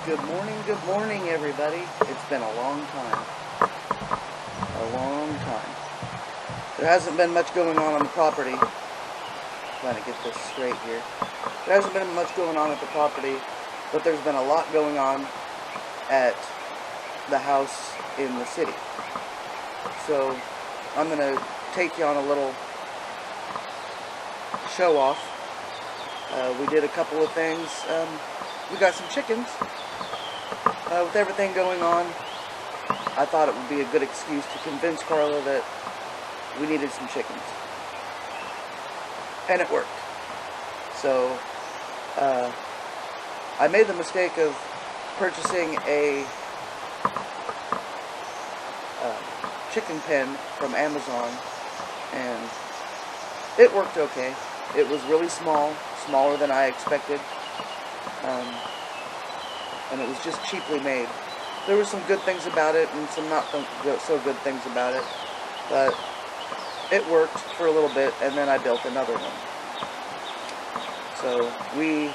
Good morning, everybody. It's been a long time. A long time. There hasn't been much going on the property. Trying to get this straight here. There hasn't been much going on at the property, but there's been a lot going on at the house in the city. So, I'm going to take you on a little show off. We did a couple of things. We got some chickens. With everything going on, I thought it would be a good excuse to convince Carla that we needed some chickens. And it worked. So, I made the mistake of purchasing a chicken pen from Amazon, and it worked okay. It was really small, smaller than I expected. And it was just cheaply made. There were some good things about it and some not so good things about it, but it worked for a little bit, and then I built another one. So we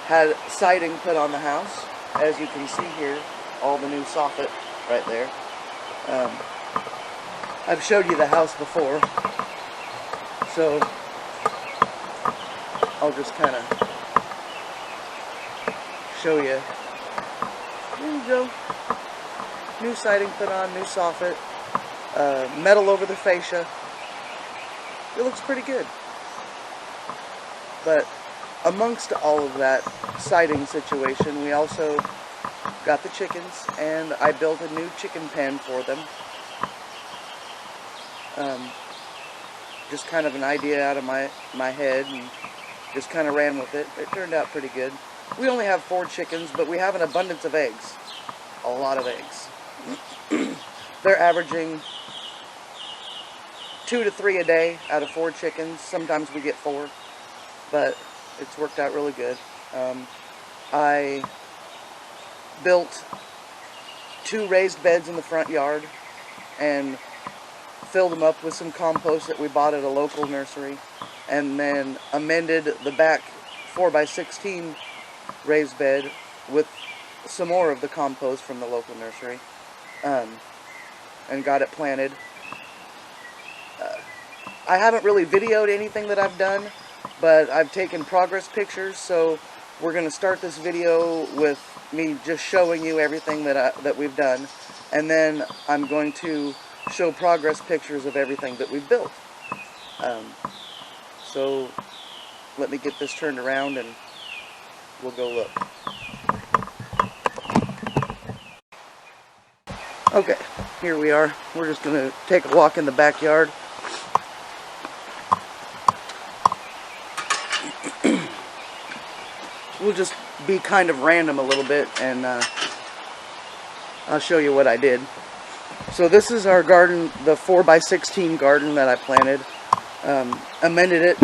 had siding put on the house, as you can see here, all the new soffit right there. I've showed you the house before, so I'll just kind of show you. There you go. New siding put on, new soffit, metal over the fascia. It looks pretty good. But amongst all of that siding situation, we also got the chickens, and I built a new chicken pen for them. Just kind of an idea out of my head, and just kind of ran with it. It turned out pretty good. We only have 4 chickens, but we have an abundance of eggs. A lot of eggs. They're averaging 2 to 3 a day out of 4 chickens. Sometimes we get 4, but it's worked out really good. I built 2 raised beds in the front yard and filled them up with some compost that we bought at a local nursery, and then amended the back 4x16 raised bed with some more of the compost from the local nursery, and got it planted. I haven't really videoed anything that I've done, but I've taken progress pictures, so we're going to start this video with me just showing you everything that we've done, and then I'm going to show progress pictures of everything that we've built. So let me get this turned around and we'll go look. Okay, here we are. We're just going to take a walk in the backyard. We'll just be kind of random a little bit, and I'll show you what I did. So this is our garden, the 4x16 garden that I planted. Amended it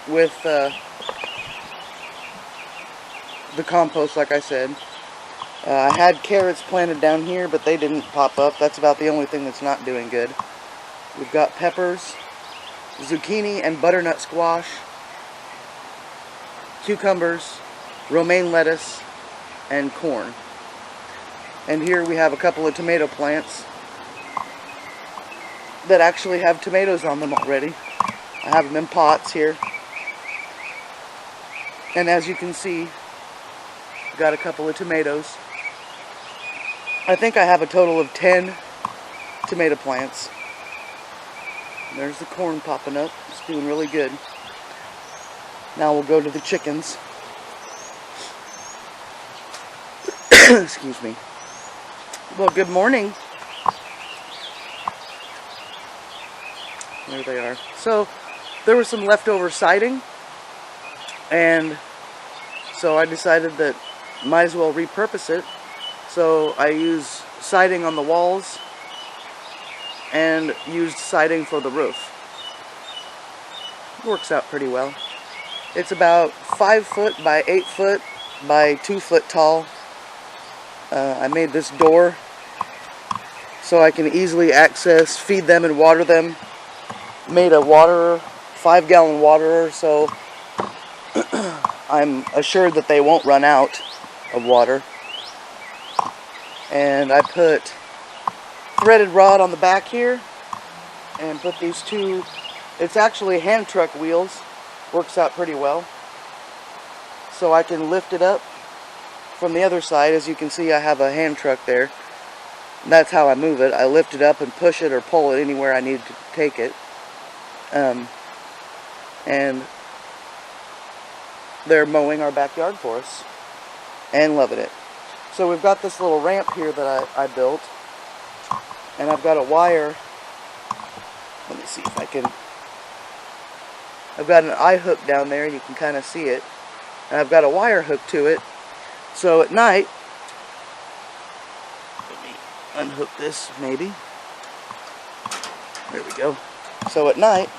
with the compost, like I said. I had carrots planted down here, but they didn't pop up. That's about the only thing that's not doing good. We've got peppers, zucchini and butternut squash, cucumbers, romaine lettuce, and corn. And here we have a couple of tomato plants that actually have tomatoes on them already. I have them in pots here. And as you can see, I've got a couple of tomatoes. I think I have a total of 10 tomato plants. There's the corn popping up. It's doing really good. Now we'll go to the chickens. Excuse me. Well, good morning. There they are. So, there was some leftover siding, and so I decided that might as well repurpose it. So I use siding on the walls and used siding for the roof. Works out pretty well. It's about 5 foot by 8 foot by 2 foot tall. I made this door so I can easily access, feed them and water them. Made a waterer, 5-gallon waterer, so I'm assured that they won't run out of water. And I put threaded rod on the back here and put these two, it's actually hand truck wheels, works out pretty well. So I can lift it up from the other side. As you can see, I have a hand truck there. That's how I move it. I lift it up and push it or pull it anywhere I need to take it. And they're mowing our backyard for us and loving it. So we've got this little ramp here that I built, and I've got a wire. Let me see if I can. I've got an eye hook down there, and you can kind of see it. And I've got a wire hook to it. So at night, let me unhook this maybe. There we go. So at night,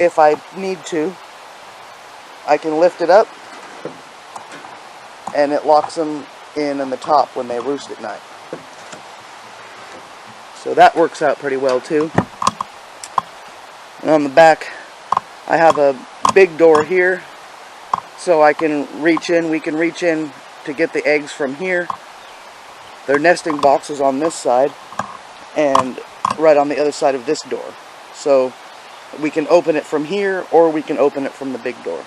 if I need to, I can lift it up and it locks them in the top when they roost at night. So that works out pretty well too. And on the back, I have a big door here so I can reach in. We can reach in to get the eggs from here. Their nesting box is on this side and right on the other side of this door. So we can open it from here or we can open it from the big door.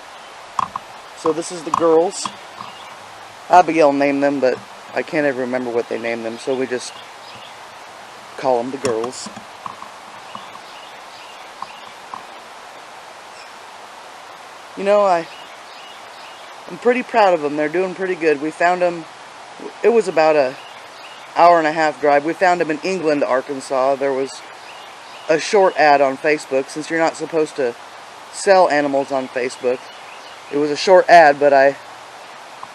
So this is the girls. Abigail named them, but I can't ever remember what they named them, so we just call them the girls. You know, I'm pretty proud of them. They're doing pretty good. We found them, it was about an hour and a half drive. We found them in England, Arkansas. There was a short ad on Facebook, since you're not supposed to sell animals on Facebook. It was a short ad, but I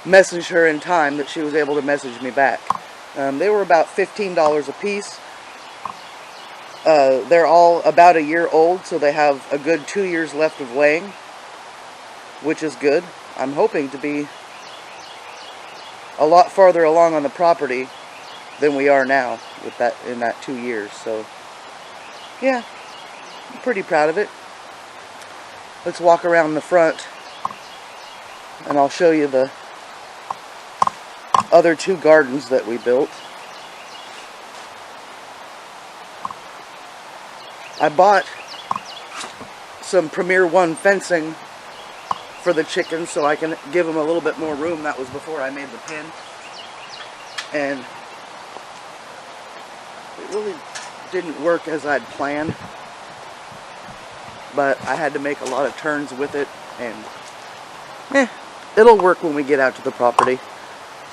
messaged her in time that she was able to message me back. They were about $15 a piece. They're all about a year old, so they have a good 2 years left of laying, which is good. I'm hoping to be a lot farther along on the property than we are now with that in that 2 years. So yeah, I'm pretty proud of it. Let's walk around the front and I'll show you the other two gardens that we built. I bought some Premier One fencing for the chickens so I can give them a little bit more room. That was before I made the pen. And it really didn't work as I'd planned. But I had to make a lot of turns with it, and it'll work when we get out to the property.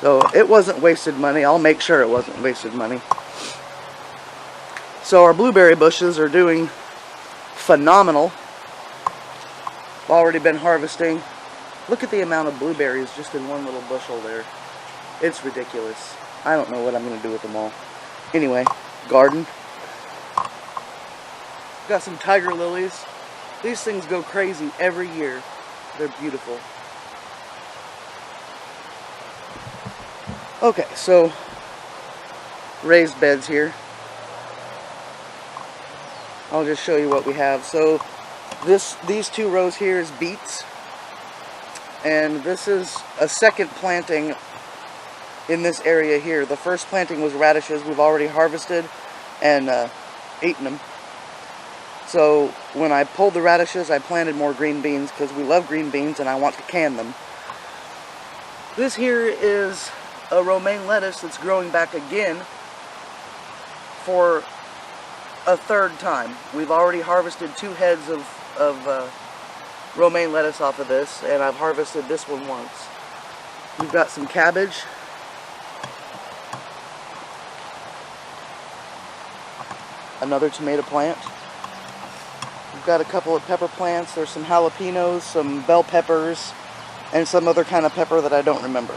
So it wasn't wasted money. I'll make sure it wasn't wasted money. So our blueberry bushes are doing phenomenal. Already been harvesting. Look at the amount of blueberries just in one little bushel there. It's ridiculous. I don't know what I'm going to do with them all. Anyway, garden. Got some tiger lilies. These things go crazy every year. They're beautiful. Okay, so raised beds here. I'll just show you what we have. So these two rows here is beets, and this is a second planting in this area here. The first planting was radishes. We've already harvested and eaten them. So when I pulled the radishes, I planted more green beans because we love green beans and I want to can them. This here is a romaine lettuce that's growing back again for a third time. We've already harvested 2 heads of romaine lettuce off of this, and I've harvested this one once. We've got some cabbage. Another tomato plant. We've got a couple of pepper plants. There's some jalapenos, some bell peppers, and some other kind of pepper that I don't remember.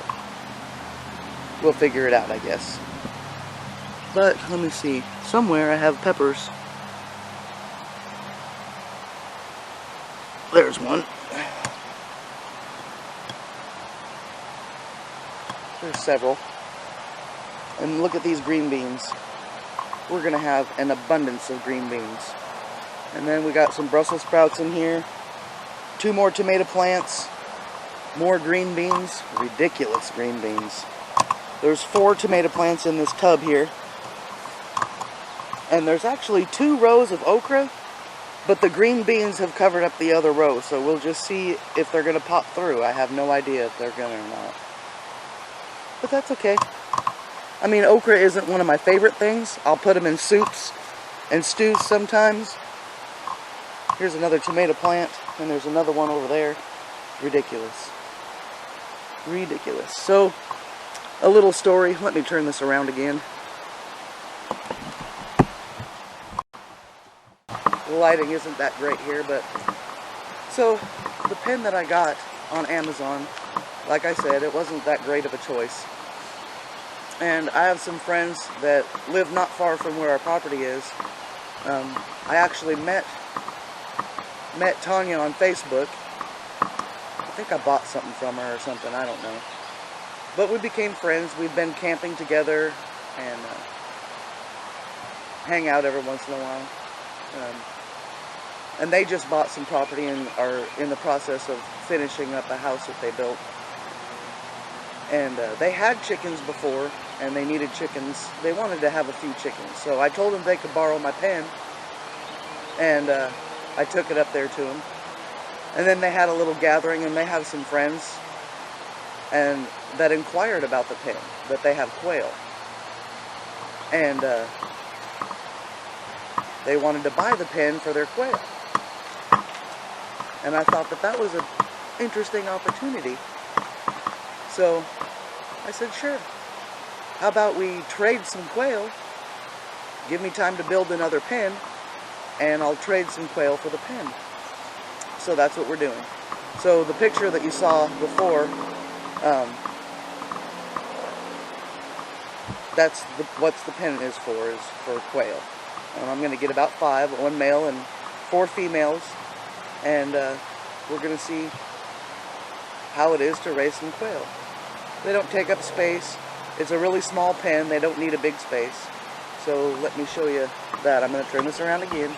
We'll figure it out, I guess. But let me see. Somewhere I have peppers. There's one. There's several. And look at these green beans. We're going to have an abundance of green beans. And then we got some Brussels sprouts in here. 2 more tomato plants. More green beans. Ridiculous green beans. There's 4 tomato plants in this tub here. And there's actually 2 rows of okra, but the green beans have covered up the other row, so we'll just see if they're going to pop through. I have no idea if they're going to or not. But that's okay. I mean, okra isn't one of my favorite things. I'll put them in soups and stews sometimes. Here's another tomato plant, and there's another one over there. Ridiculous. Ridiculous. So, a little story. Let me turn this around again. The lighting isn't that great here, but... So, the pen that I got on Amazon, like I said, it wasn't that great of a choice. And I have some friends that live not far from where our property is. I actually met Tanya on Facebook. I think I bought something from her or something, I don't know. But we became friends. We've been camping together and hang out every once in a while. And they just bought some property and are in the process of finishing up a house that they built. And they had chickens before, and they needed chickens. They wanted to have a few chickens. So I told them they could borrow my pen, and I took it up there to them. And then they had a little gathering, and they have some friends and that inquired about the pen, that they have quail. And they wanted to buy the pen for their quail. And I thought that that was an interesting opportunity. So I said, sure. How about we trade some quail? Give me time to build another pen, and I'll trade some quail for the pen. So that's what we're doing. So the picture that you saw before, that's what the pen is for quail. And I'm going to get about 5, 1 male and 4 females, and we're going to see how it is to raise some quail. They don't take up space. It's a really small pen. They don't need a big space. So let me show you that. I'm going to turn this around again.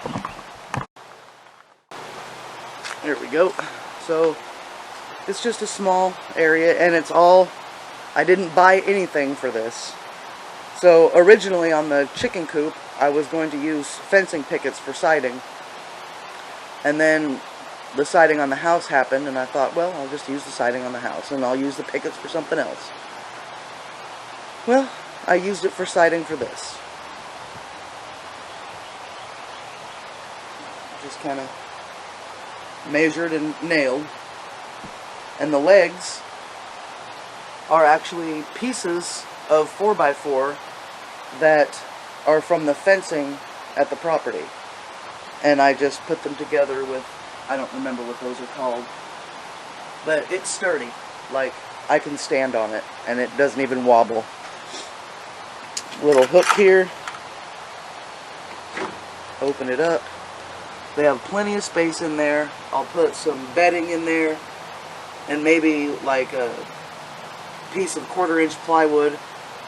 There we go. So it's just a small area, and it's all, I didn't buy anything for this. So originally on the chicken coop, I was going to use fencing pickets for siding. And then the siding on the house happened, and I thought, well, I'll just use the siding on the house, and I'll use the pickets for something else. Well, I used it for siding for this. Just kind of measured and nailed. And the legs are actually pieces of 4x4 that are from the fencing at the property. And I just put them together with, I don't remember what those are called, but it's sturdy. Like, I can stand on it, and it doesn't even wobble. Little hook here. Open it up. They have plenty of space in there. I'll put some bedding in there, and maybe like a piece of 1/4-inch plywood,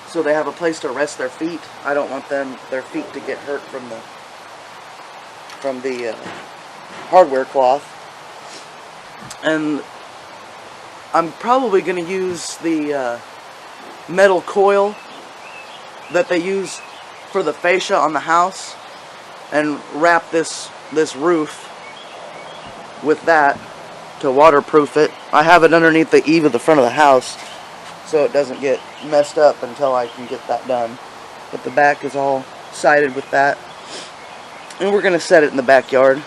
so they have a place to rest their feet. I don't want their feet to get hurt from the hardware cloth. And I'm probably going to use the metal coil that they use for the fascia on the house and wrap this roof with that to waterproof it. I have it underneath the eave of the front of the house so it doesn't get messed up until I can get that done. But the back is all sided with that. And we're going to set it in the backyard.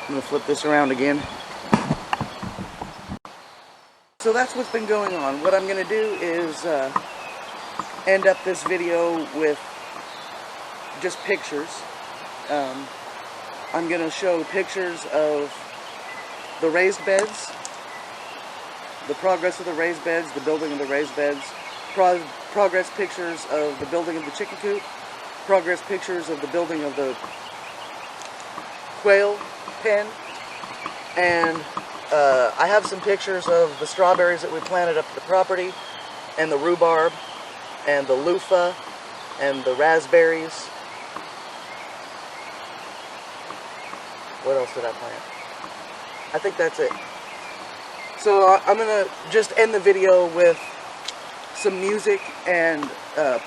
I'm going to flip this around again. So that's what's been going on. What I'm going to do is end up this video with just pictures. I'm going to show pictures of the raised beds, the progress of the raised beds, the building of the raised beds, progress pictures of the building of the chicken coop, progress pictures of the building of the quail pen, and I have some pictures of the strawberries that we planted up at the property, and the rhubarb, and the loofah, and the raspberries. What else did I plant? I think that's it. So I'm going to just end the video with some music and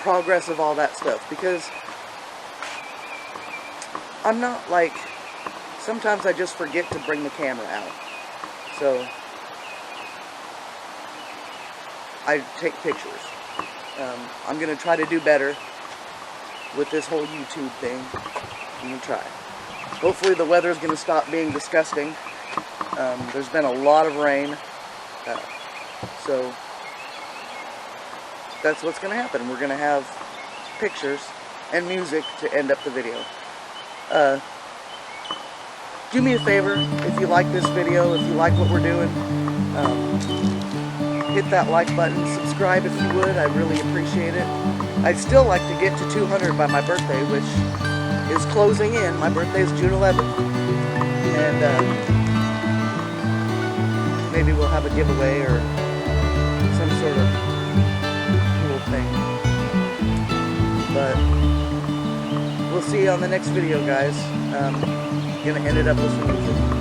progress of all that stuff, because I'm not like, sometimes I just forget to bring the camera out, so I take pictures. I'm going to try to do better with this whole YouTube thing. I'm going to try. Hopefully the weather's going to stop being disgusting. There's been a lot of rain, so that's what's going to happen. We're going to have pictures and music to end up the video. Do me a favor, if you like this video, if you like what we're doing, hit that like button, subscribe if you would, I'd really appreciate it. I'd still like to get to 200 by my birthday, which is closing in. My birthday is June 11th, and maybe we'll have a giveaway or some sort of cool thing. But we'll see you on the next video, guys. Gonna end it up with some music.